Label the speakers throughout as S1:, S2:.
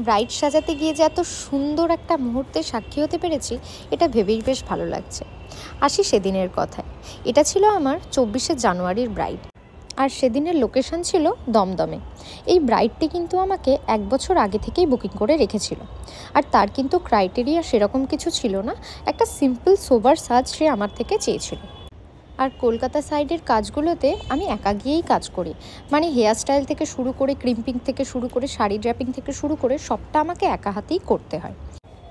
S1: Bride সাজাতে গিয়ে যে এত সুন্দর একটা মুহূর্তের সাক্ষী হতে পেরেছি, এটা ভেবেই বেশ ভালো লাগছে। আসি সেদিনের কথায়। এটা ছিল আমার 24শে জানুয়ারির ব্রাইড, আর সেদিনের লোকেশন ছিল দমদমে। এই ব্রাইডটি কিন্তু আমাকে 1 বছর আগে থেকেই বুকিং করে রেখেছিল, আর তার কিন্তু ক্রাইটেরিয়া সেরকম কিছু ছিল না। একটা সিম্পল সোবার সাজ সে আমার থেকে চেয়েছিল। আর কলকাতা সাইডের কাজগুলোতে আমি একা গিয়েই কাজ করি, মানে হেয়ার স্টাইল থেকে শুরু করে ক্রিম্পিং থেকে শুরু করে শাড়ি ড্র্যাপিং থেকে শুরু করে সবটা আমাকে একা হাতেই করতে হয়।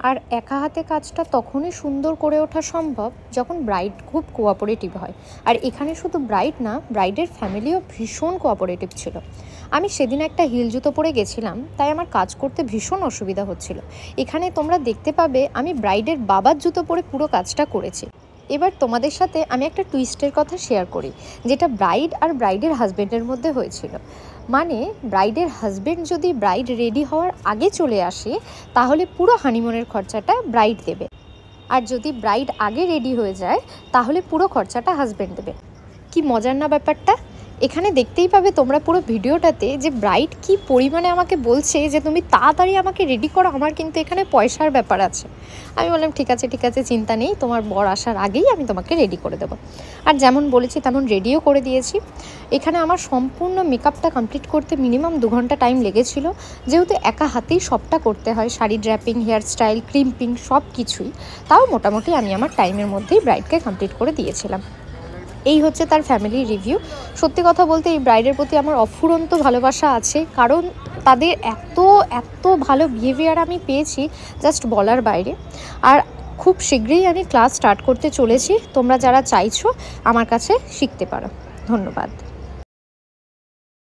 S1: আর একা হাতে কাজটা তখনই সুন্দর করে ওঠা সম্ভব যখন ব্রাইড খুব কোঅপারেটিভ হয়। আর এখানে শুধু ব্রাইড না, ব্রাইডের ফ্যামিলিও ভীষণ কোঅপারেটিভ ছিল। আমি সেদিন একটা হিল জুতো পরে গেছিলাম, তাই আমার কাজ করতে ভীষণ অসুবিধা হচ্ছিল। এখানে তোমরা দেখতে পাবে আমি ব্রাইডের বাবার জুতো পরে পুরো কাজটা করেছি। এবার তোমাদের সাথে আমি একটা টুইস্টের কথা শেয়ার করি, যেটা ব্রাইড আর ব্রাইডের হাজব্যান্ডের মধ্যে হয়েছিল। মানে ব্রাইডের হাজব্যান্ড যদি ব্রাইড রেডি হওয়ার আগে চলে আসে, তাহলে পুরো হানিমুনের খরচাটা ব্রাইড দেবে। আর যদি ব্রাইড আগে রেডি হয়ে যায়, তাহলে পুরো খরচাটা হাজব্যান্ড দেবে। কি মজার না ব্যাপারটা? এখানে দেখতেই পাবে তোমরা পুরো ভিডিওটাতে যে ব্রাইড কি পরিমাণে আমাকে বলছে যে তুমি তাড়াতাড়ি আমাকে রেডি করো, আমার কিন্তু এখানে পয়সার ব্যাপার আছে। আমি বললাম ঠিক আছে চিন্তা নেই, তোমার বর আসার আগেই আমি তোমাকে রেডি করে দেবো। আর যেমন বলেছি তেমন রেডিও করে দিয়েছি। এখানে আমার সম্পূর্ণ মেকআপটা কমপ্লিট করতে মিনিমাম 2 ঘন্টা টাইম লেগেছিল, যেহেতু একা হাতেই সবটা করতে হয়, sari draping, hair style, crimping সব কিছুই। তাও মোটামুটি আমি আমার টাইমের মধ্যেই ব্রাইডকে কমপ্লিট করে দিয়েছিলাম। এই হচ্ছে তার ফ্যামিলির রিভিউ। সত্যি কথা বলতে এই ব্রাইডের প্রতি আমার অফুরন্ত ভালোবাসা আছে, কারণ তাদের এত এত ভালো বিহেভিয়ার আমি পেয়েছি জাস্ট বলার বাইরে। আর খুব শীঘ্রই আমি ক্লাস স্টার্ট করতে চলেছি, তোমরা যারা চাইছো আমার কাছে শিখতে পারো। ধন্যবাদ।